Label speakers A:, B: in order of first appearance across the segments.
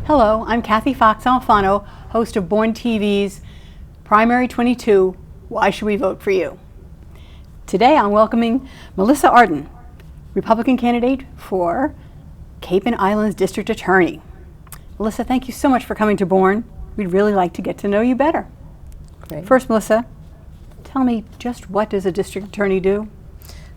A: Hello, I'm Kathy Fox Alfano, host of Born TV's Primary 22, Why Should We Vote for You? Today I'm welcoming Melissa Alden, Republican candidate for Cape and Islands District Attorney. Melissa, thank you so much for coming to Born. We'd really like to get to know you better.
B: Great.
A: First, Melissa, tell me just what does a district attorney do?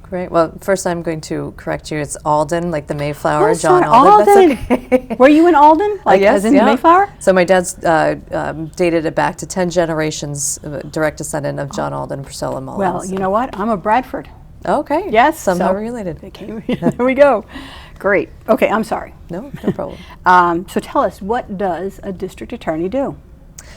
B: Great. Well, first I'm going to correct you. It's Alden, like the Mayflower,
A: Oh,
B: John
A: sorry,
B: Alden. That's okay.
A: Were you in Alden? Like
B: Yes,
A: as in
B: yeah.
A: Mayflower?
B: So my dad's dated it back to 10 generations, direct descendant of John Alden and Priscilla Mullins.
A: Well, you know what? I'm a Bradford.
B: Okay.
A: Yes.
B: Somehow
A: so
B: related.
A: there we go. Great. Okay, I'm sorry.
B: No problem.
A: So tell us, what does a district attorney do?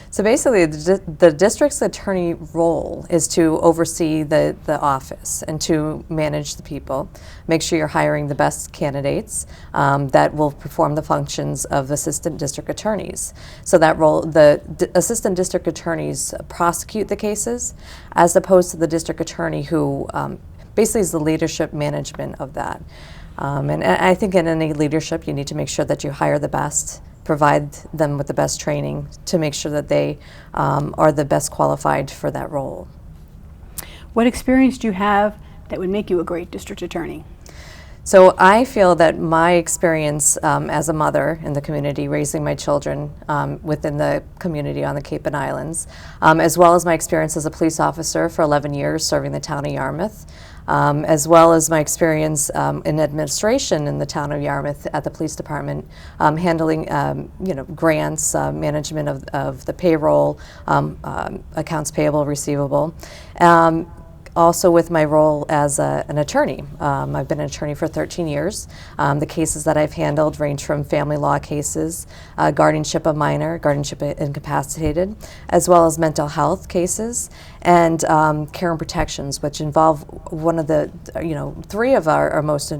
B: So basically, the district's attorney role is to oversee the office and to manage the people, make sure you're hiring the best candidates that will perform the functions of assistant district attorneys. So that role, the assistant district attorneys prosecute the cases, as opposed to the district attorney who basically is the leadership management of that. And I think in any leadership, you need to make sure that you hire the best, provide them with the best training to make sure that they are the best qualified for that role.
A: What experience do you have that would make you a great district attorney?
B: So I feel that my experience as a mother in the community, raising my children within the community on the Cape and Islands, as well as my experience as a police officer for 11 years serving the town of Yarmouth, as well as my experience in administration in the town of Yarmouth at the police department, handling grants, management of the payroll, accounts payable, receivable. Also with my role as an attorney. I've been an attorney for 13 years. The cases that I've handled range from family law cases, guardianship of minor, guardianship incapacitated, as well as mental health cases, and care and protections, which involve one of the, three of our most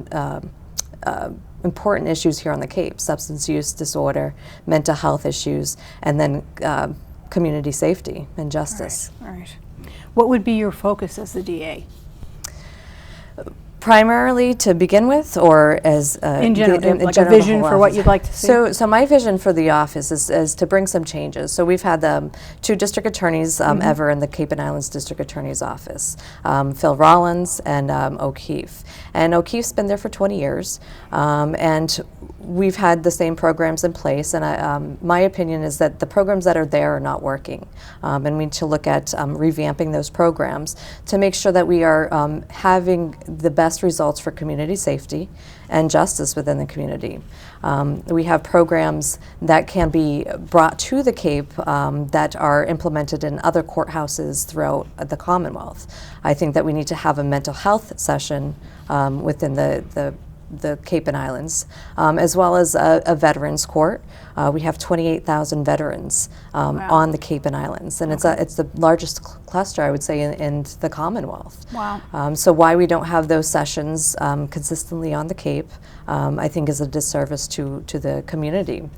B: important issues here on the Cape: substance use disorder, mental health issues, and then community safety and justice.
A: All right. What would be your focus as the DA?
B: Primarily to begin with, or as
A: in general, like a vision for what you'd like to see?
B: So my vision for the office is to bring some changes. So we've had the two district attorneys ever in the Cape and Islands District Attorney's Office, Phil Rollins and O'Keefe. And O'Keefe's been there for 20 years, and we've had the same programs in place. And my opinion is that the programs that are there are not working, and we need to look at revamping those programs to make sure that we are having the best results for community safety and justice within the community. We have programs that can be brought to the Cape that are implemented in other courthouses throughout the Commonwealth. I think that we need to have a mental health session within the Cape and Islands, as well as a veterans court. We have 28,000 veterans
A: Wow.
B: on the Cape and Islands, and it's the largest cluster, I would say, in the Commonwealth.
A: Wow.
B: So why we don't have those sessions consistently on the Cape, I think, is a disservice to the community.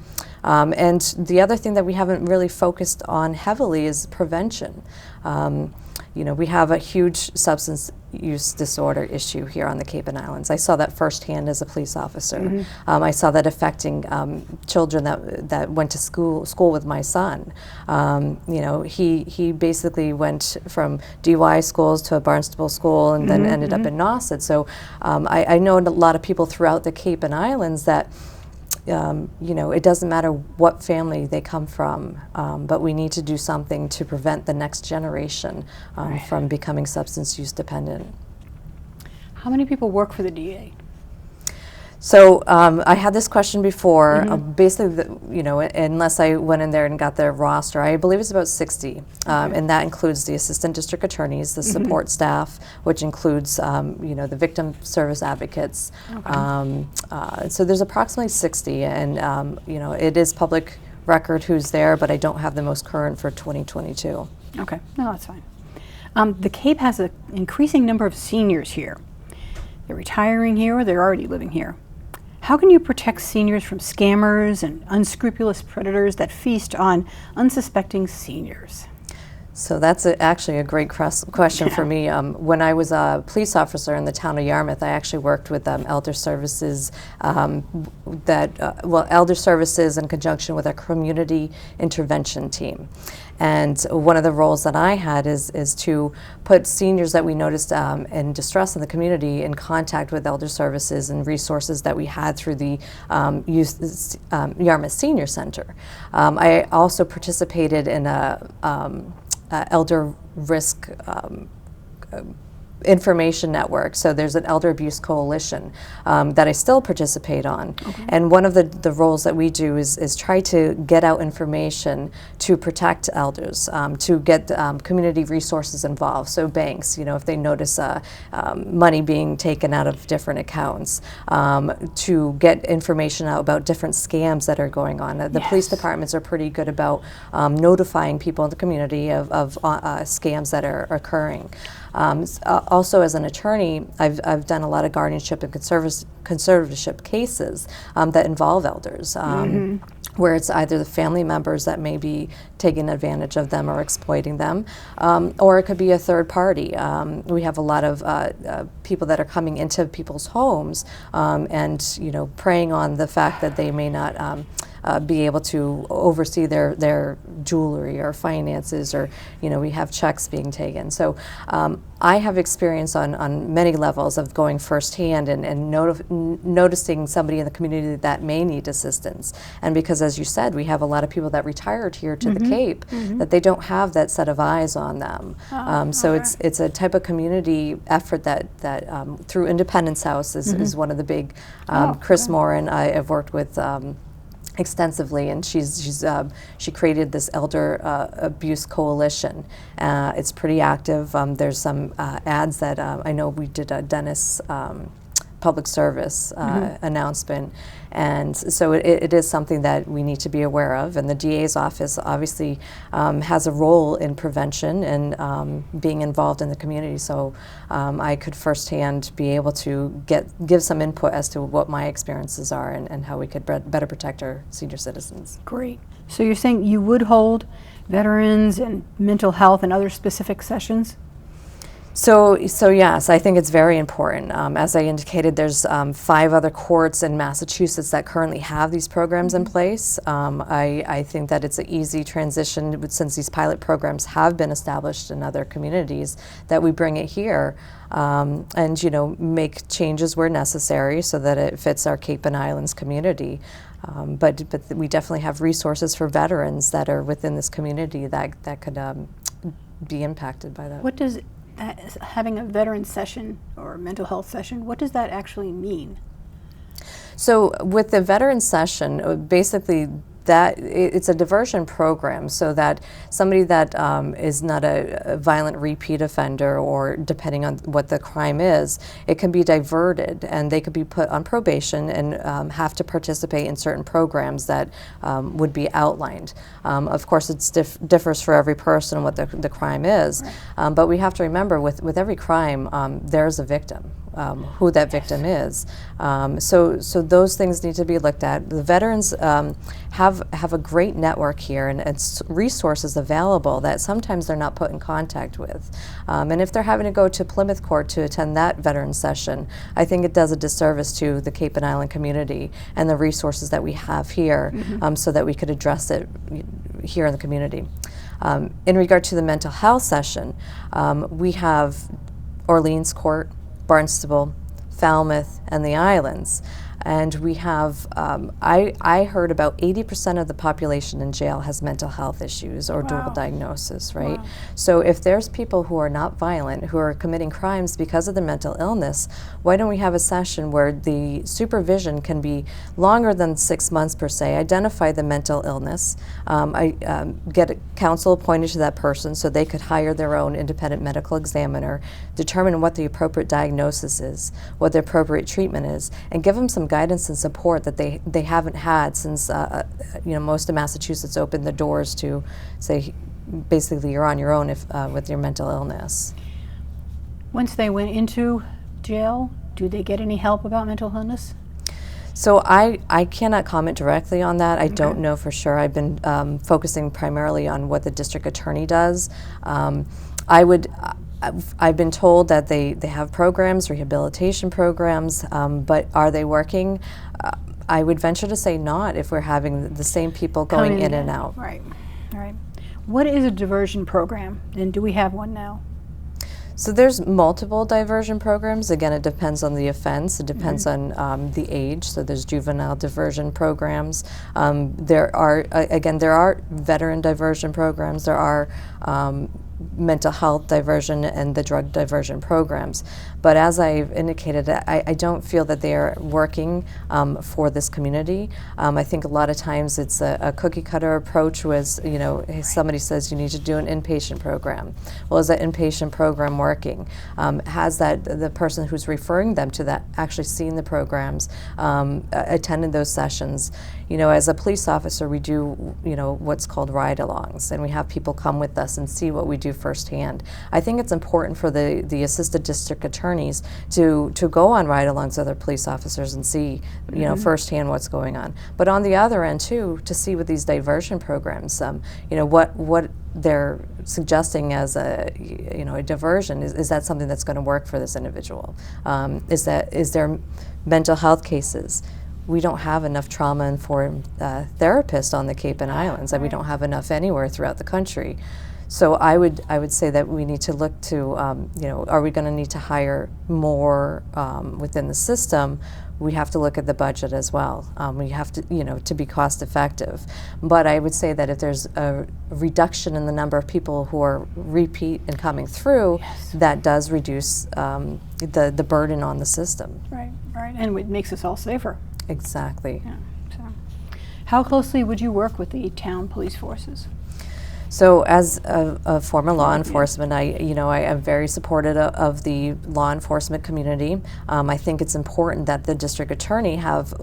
B: And the other thing that we haven't really focused on heavily is prevention. We have a huge substance use disorder issue here on the Cape and Islands. I saw that firsthand as a police officer. I saw that affecting children that went to school with my son. He basically went from DY schools to a Barnstable school and then ended up in Nauset. So I know a lot of people throughout the Cape and Islands that it doesn't matter what family they come from, but we need to do something to prevent the next generation from becoming substance use dependent.
A: How many people work for the DA?
B: So I had this question before. Basically, unless I went in there and got their roster, I believe it's about 60, and that includes the assistant district attorneys, the support staff, which includes the victim service advocates. So there's approximately 60, and it is public record who's there, but I don't have the most current for 2022.
A: Okay, no, that's fine. The Cape has an increasing number of seniors here. They're retiring here or they're already living here. How can you protect seniors from scammers and unscrupulous predators that feast on unsuspecting seniors?
B: So that's actually a great question for me. When I was a police officer in the town of Yarmouth, I actually worked with Elder Services, Elder Services in conjunction with a community intervention team. And one of the roles that I had is to put seniors that we noticed in distress in the community in contact with Elder Services and resources that we had through the Yarmouth Senior Center. I also participated in a elder risk information network. So there's an elder abuse coalition that I still participate on. Okay. And one of the roles that we do is try to get out information to protect elders, to get community resources involved. So banks, if they notice money being taken out of different accounts, to get information out about different scams that are going on. The police departments are pretty good about notifying people in the community of scams that are occurring. Also, as an attorney, I've done a lot of guardianship and conservatorship cases that involve elders, where it's either the family members that may be taking advantage of them or exploiting them, or it could be a third party. We have a lot of people that are coming into people's homes and preying on the fact that they may not be able to oversee their jewelry or finances, or we have checks being taken. So I have experience on many levels of going firsthand and noticing somebody in the community that may need assistance. And because, as you said, we have a lot of people that retired here to the Cape, that they don't have that set of eyes on them. So it's a type of community effort that through Independence House is one of the big. Chris Moore and I have worked with extensively, and she created this elder abuse coalition. It's pretty active. There's some ads that I know we did a Dennis public service announcement, and so it is something that we need to be aware of. And the DA's office obviously has a role in prevention and being involved in the community. So I could firsthand be able to give some input as to what my experiences are and how we could better protect our senior citizens.
A: Great. So you're saying you would hold veterans and mental health and other specific sessions?
B: So yes, I think it's very important. As I indicated, there's 5 other courts in Massachusetts that currently have these programs in place. I think that it's an easy transition, since these pilot programs have been established in other communities, that we bring it here and make changes where necessary so that it fits our Cape and Islands community. But we definitely have resources for veterans that are within this community that could be impacted by that.
A: What does having a veteran session or a mental health session, what does that actually mean?
B: So with the veteran session, basically it's a diversion program, so that somebody that is not a violent repeat offender, or depending on what the crime is, it can be diverted and they could be put on probation and have to participate in certain programs that would be outlined. Of course, it differs for every person what the crime is, right. But we have to remember with every crime there's a victim. Who that victim is. So those things need to be looked at. The veterans have a great network here and resources available that sometimes they're not put in contact with. And if they're having to go to Plymouth Court to attend that veteran session, I think it does a disservice to the Cape and Island community and the resources that we have here, so that we could address it here in the community. In regard to the mental health session, we have Orleans Court, Barnstable, Falmouth, and the islands. And we have, I heard about 80% of the population in jail has mental health issues or dual diagnosis, right? Wow. So if there's people who are not violent, who are committing crimes because of their mental illness, why don't we have a session where the supervision can be longer than 6 months per se, identify the mental illness, get a counsel appointed to that person so they could hire their own independent medical examiner, determine what the appropriate diagnosis is, what the appropriate treatment is, and give them some guidance and support that they haven't had since most of Massachusetts opened the doors to say basically you're on your own with your mental illness.
A: Once they went into jail, do they get any help about mental illness?
B: So I cannot comment directly on that. I don't know for sure. I've been focusing primarily on what the district attorney does. I've been told that they have programs, rehabilitation programs, but are they working? I would venture to say not if we're having the same people going in and out.
A: Right, right. What is a diversion program, and do we have one now?
B: So there's multiple diversion programs. Again, it depends on the offense. It depends on the age. So there's juvenile diversion programs. There are veteran diversion programs. There are mental health diversion and the drug diversion programs. But as I've indicated, I don't feel that they are working for this community. I think a lot of times it's a cookie cutter approach was, somebody says you need to do an inpatient program. Well, is that inpatient program working? Has the person who's referring them to that actually seen the programs, attended those sessions? As a police officer, we do, what's called ride-alongs, and we have people come with us and see what we do firsthand. I think it's important for the assistant district attorneys to go on ride-alongs with other police officers and see, firsthand what's going on. But on the other end, too, to see with these diversion programs, what they're suggesting as a diversion, is that something that's going to work for this individual? Is there mental health cases? We don't have enough trauma-informed therapists on the Cape and Islands, and we don't have enough anywhere throughout the country. So I would say that we need to look to, are we going to need to hire more within the system? We have to look at the budget as well. We have to, to be cost effective. But I would say that if there's a reduction in the number of people who are repeat and coming through, that does reduce the burden on the system.
A: Right, right, and it makes us all safer.
B: Exactly.
A: Yeah. So, how closely would you work with the town police forces?
B: So, as a former law enforcement, I am very supportive of the law enforcement community. I think it's important that the district attorney have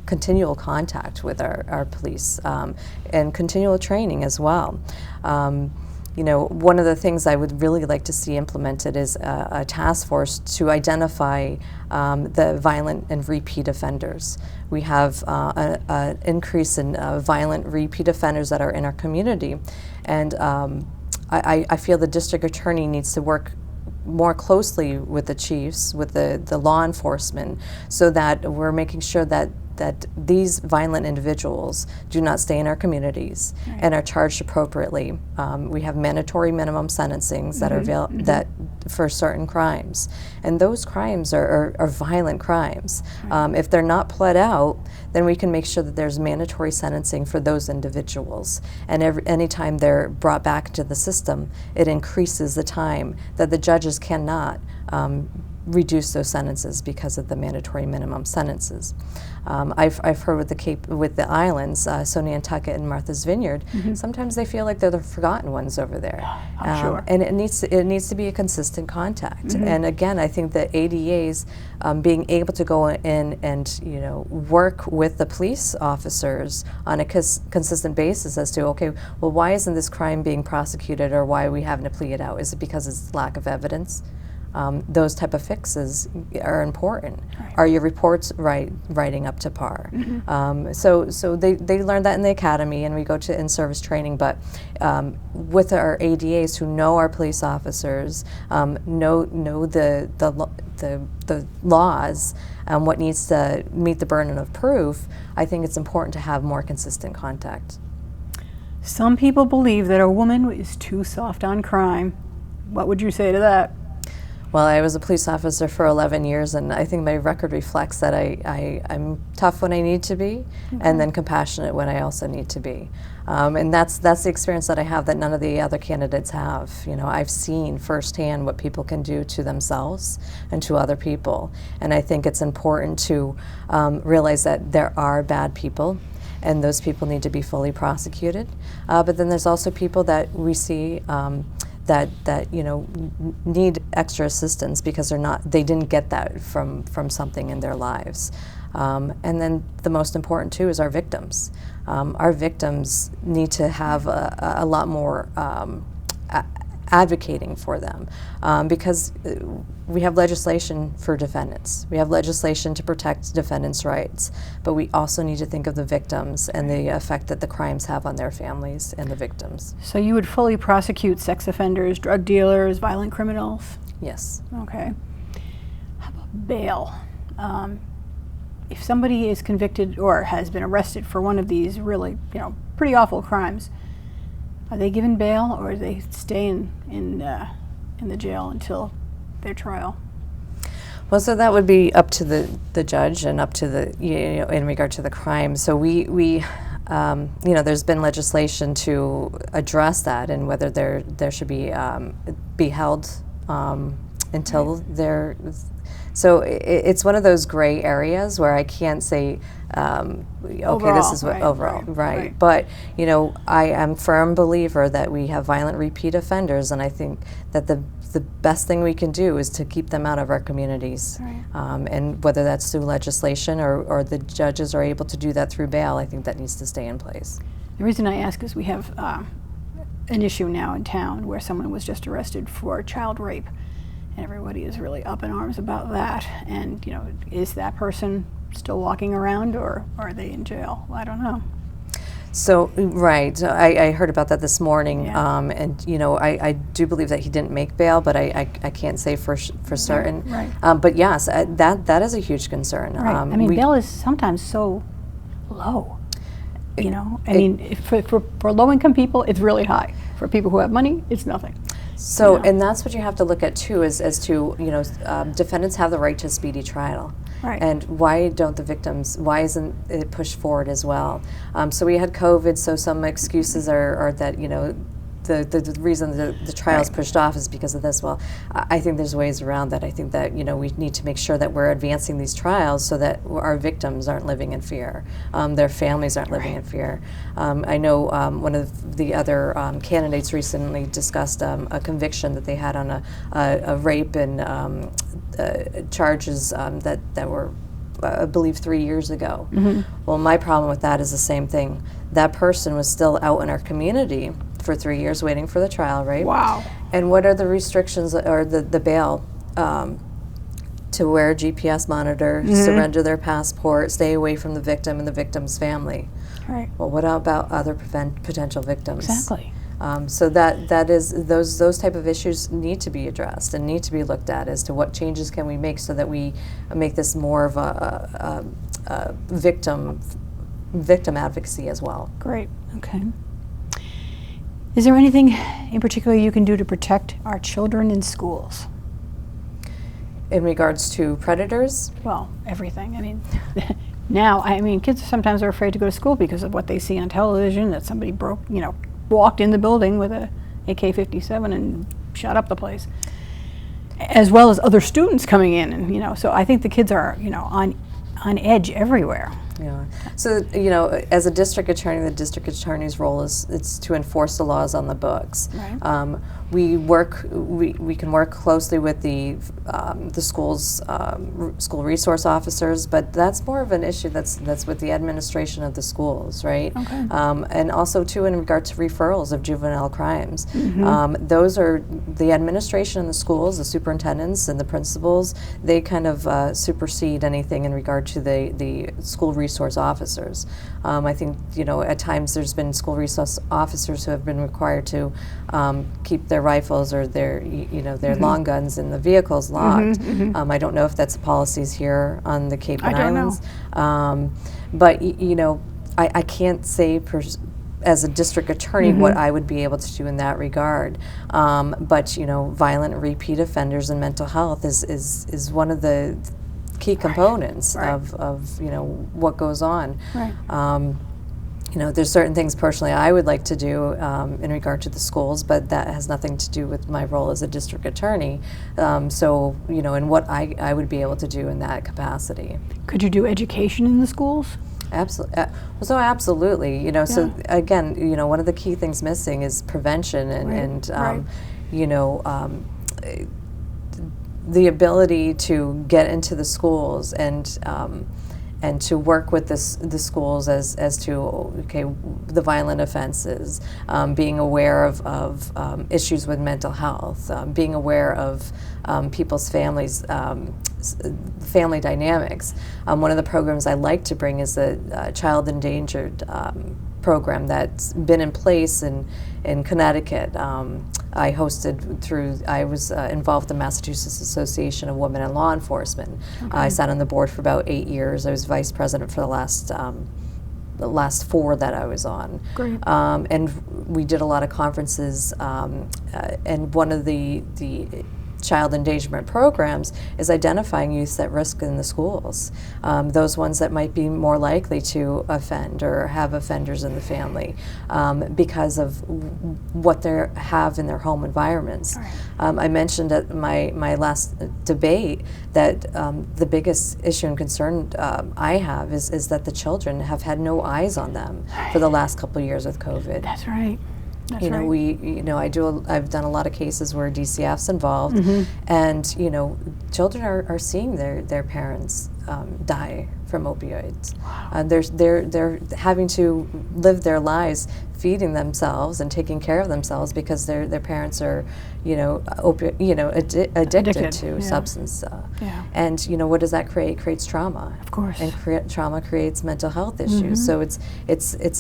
B: continual contact with our police and continual training as well. One of the things I would really like to see implemented is a task force to identify the violent and repeat offenders. We have an increase in violent repeat offenders that are in our community, and I feel the district attorney needs to work more closely with the chiefs, with the law enforcement, so that we're making sure that these violent individuals do not stay in our communities and are charged appropriately. We have mandatory minimum sentencings that are that for certain crimes, and those crimes are violent crimes. If they're not pled out, then we can make sure that there's mandatory sentencing for those individuals. And anytime they're brought back into the system, it increases the time that the judges cannot reduce those sentences because of the mandatory minimum sentences. I've heard with the islands, Sonny Nantucket and Martha's Vineyard, sometimes they feel like they're the forgotten ones over there.
A: I'm sure.
B: And it needs to be a consistent contact. And again, I think the ADAs being able to go in and work with the police officers on a consistent basis as to, okay, well, why isn't this crime being prosecuted, or why are we having to plea it out? Is it because it's lack of evidence? Those type of fixes are important. Right. Are your reports writing up to par? So they learn that in the academy, and we go to in-service training. But with our ADAs who know our police officers, know the laws, what needs to meet the burden of proof, I think it's important to have more consistent contact.
A: Some people believe that a woman is too soft on crime. What would you say to that?
B: Well, I was a police officer for 11 years, and I think my record reflects that I'm tough when I need to be, and then compassionate when I also need to be. And that's the experience that I have that none of the other candidates have. I've seen firsthand what people can do to themselves and to other people. And I think it's important to realize that there are bad people, and those people need to be fully prosecuted. But then there's also people that we see that need extra assistance because they didn't get that from something in their lives. And then the most important too is our victims. Our victims need to have a lot more advocating for them, because we have legislation for defendants. We have legislation to protect defendants' rights, but we also need to think of the victims and the effect that the crimes have on their families and the victims.
A: So you would fully prosecute sex offenders, drug dealers, violent criminals?
B: Yes.
A: Okay. How about bail? If somebody is convicted or has been arrested for one of these really, pretty awful crimes, are they given bail, or do they stay in the jail until their trial?
B: Well, so that would be up to the judge and up to the, in regard to the crime. So we there's been legislation to address that, and whether there should be held until they're. So it's one of those gray areas where I can't say, okay,
A: overall,
B: this is what overall, right. But, I am a firm believer that we have violent repeat offenders, and I think that the best thing we can do is to keep them out of our communities.
A: Right.
B: And whether that's through legislation or the judges are able to do that through bail, I think that needs to stay in place.
A: The reason I ask is we have an issue now in town where someone was just arrested for child rape. And everybody is really up in arms about that. And, is that person still walking around, or are they in jail? I don't know.
B: So, right. I heard about that this morning.
A: Yeah.
B: And, I do believe that he didn't make bail, but I can't say for certain.
A: Right.
B: But yes, that is a huge concern.
A: Right. Bail is sometimes so low. For low-income people, it's really high. For people who have money, it's nothing.
B: So, and that's what you have to look at too, as to, defendants have the right to a speedy trial.
A: Right.
B: And why don't the victims, why isn't it pushed forward as well? So we had COVID, so some excuses are that, the reason the trial is pushed off is because of this. Well, I think there's ways around that. I think that, we need to make sure that we're advancing these trials so that our victims aren't living in fear. Their families aren't living in fear. I know one of the other candidates recently discussed a conviction that they had on a rape and charges that were, I believe, 3 years ago.
A: Mm-hmm.
B: Well, my problem with that is the same thing. That person was still out in our community for 3 years waiting for the trial, right?
A: Wow.
B: And what are the restrictions or the bail? To wear a GPS monitor, surrender their passport, stay away from the victim and the victim's family.
A: Right.
B: Well, what about other potential victims?
A: Exactly.
B: So that is those type of issues need to be addressed and need to be looked at as to what changes can we make so that we make this more of a victim advocacy as well.
A: Great. Okay. Is there anything in particular you can do to protect our children in schools?
B: In regards to predators?
A: Well, everything. Now, kids sometimes are afraid to go to school because of what they see on television, that somebody walked in the building with a AK-57 and shot up the place, as well as other students coming in. And, so I think the kids are, on edge everywhere.
B: Yeah. So, as a district attorney, the district attorney's role is to enforce the laws on the books.
A: Right.
B: We can work closely with the school's school resource officers, but that's more of an issue that's with the administration of the schools, right?
A: Okay.
B: And also too in regard to referrals of juvenile crimes.
A: Mm-hmm.
B: Those are the administration in the schools, the superintendents and the principals. They kind of supersede anything in regard to the school resource officers. I think at times there's been school resource officers who have been required to keep their rifles or their long guns in the vehicles locked. I don't know if that's the policies here on the Cape and Islands. But I can't say as a district attorney what I would be able to do in that regard. But violent repeat offenders and mental health is one of the key components of what goes on.
A: Right.
B: There's certain things personally I would like to do in regard to the schools, but that has nothing to do with my role as a district attorney. So, and what I would be able to do in that capacity.
A: Could you do education in the schools?
B: Absolutely. So absolutely. So again, one of the key things missing is prevention and the ability to get into the schools and and to work with the schools as to, okay, the violent offenses, being aware of issues with mental health, being aware of people's families, family dynamics. One of the programs I like to bring is the Child Endangered program that's been in place in Connecticut. I was involved in the Massachusetts Association of Women in Law Enforcement.
A: Okay.
B: I sat on the board for about 8 years. I was vice president for the last 4 that I was on.
A: Great.
B: And we did a lot of conferences, and one of the child endangerment programs is identifying youths at risk in the schools, those ones that might be more likely to offend or have offenders in the family because of what they have in their home environments.
A: Right.
B: I mentioned at my last debate that the biggest issue and concern I have is that the children have had no eyes on them for the last couple of years with COVID.
A: That's right. That's
B: you know,
A: right.
B: I've done a lot of cases where DCF's involved, and children are seeing their parents die from opioids.
A: Wow.
B: They're having to live their lives feeding themselves and taking care of themselves because their parents are addicted to substance. And what does that create? It creates trauma.
A: Of course.
B: And trauma creates mental health issues. So it's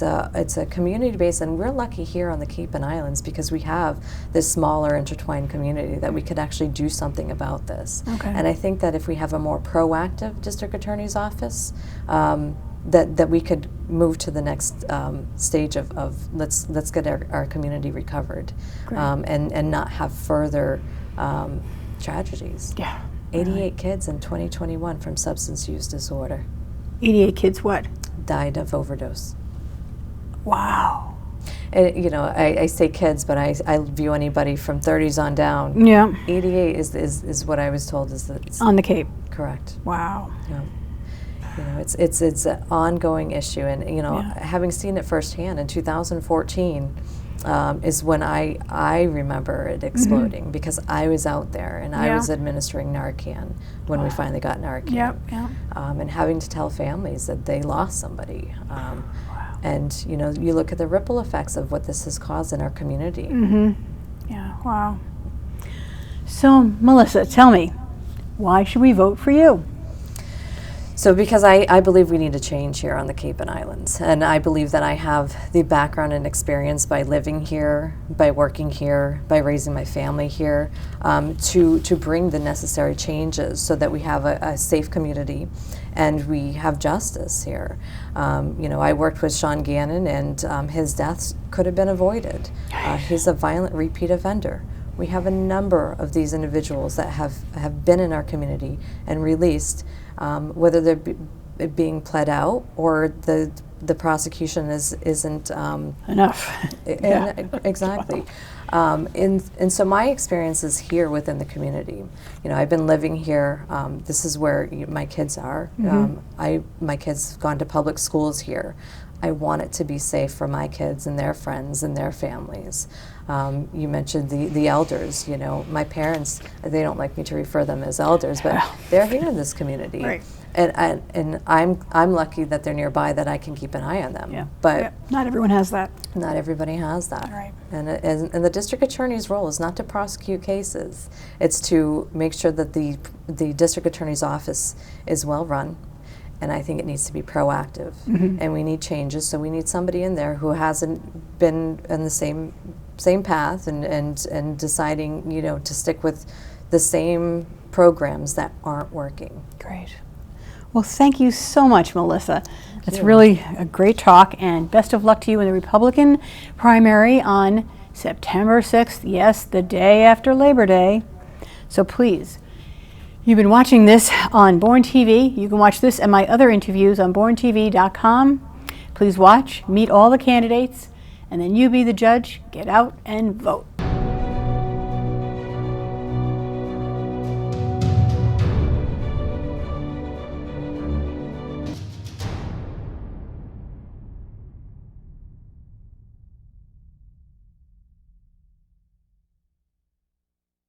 B: a community base, and we're lucky here on the Cape and Islands because we have this smaller intertwined community that we could actually do something about this.
A: Okay.
B: And I think that if we have a more proactive district attorney's office, that we could move to the next stage of let's get our community recovered, and not have further tragedies.
A: Yeah.
B: 88 kids in 2021 from substance use disorder
A: 88 kids what?
B: died of overdose.
A: Wow.
B: And, I say kids, but I view anybody from 30s on down.
A: Yeah.
B: 88 is what I was told is that.
A: On the Cape.
B: Correct.
A: Wow.
B: Yeah. It's an ongoing issue, and having seen it firsthand in 2014 is when I remember it exploding because I was out there and I was administering Narcan when we finally got Narcan.
A: Yep. Yeah.
B: And having to tell families that they lost somebody. And you look at the ripple effects of what this has caused in our community.
A: Yeah. Wow. So, Melissa, tell me, why should we vote for you?
B: So because I believe we need a change here on the Cape and Islands, and I believe that I have the background and experience by living here, by working here, by raising my family here, to bring the necessary changes so that we have a safe community and we have justice here. I worked with Sean Gannon, and his deaths could have been avoided. He's a violent repeat offender. We have a number of these individuals that have been in our community and released, whether they're being pled out or the prosecution isn't
A: enough.
B: Exactly. And so my experience is here within the community. I've been living here. This is where my kids are. My kids have gone to public schools here. I want it to be safe for my kids and their friends and their families. You mentioned the elders. My parents, they don't like me to refer them as elders, but they're here in this community. Right. And I'm lucky that they're nearby, that I can keep an eye on them.
A: Yeah.
B: But
A: not everyone has that.
B: Not everybody has that.
A: Right.
B: And the district attorney's role is not to prosecute cases. It's to make sure that the district attorney's office is well run. And I think it needs to be proactive. And we need changes, so we need somebody in there who hasn't been in the same path and deciding, to stick with the same programs that aren't working.
A: Great. Well, thank you so much, Melissa. That's really a great talk, and best of luck to you in the Republican primary on September 6th. Yes, the day after Labor Day. So please, you've been watching this on Born TV. You can watch this and my other interviews on borntv.com. Please watch, meet all the candidates, and then you be the judge. Get out and vote.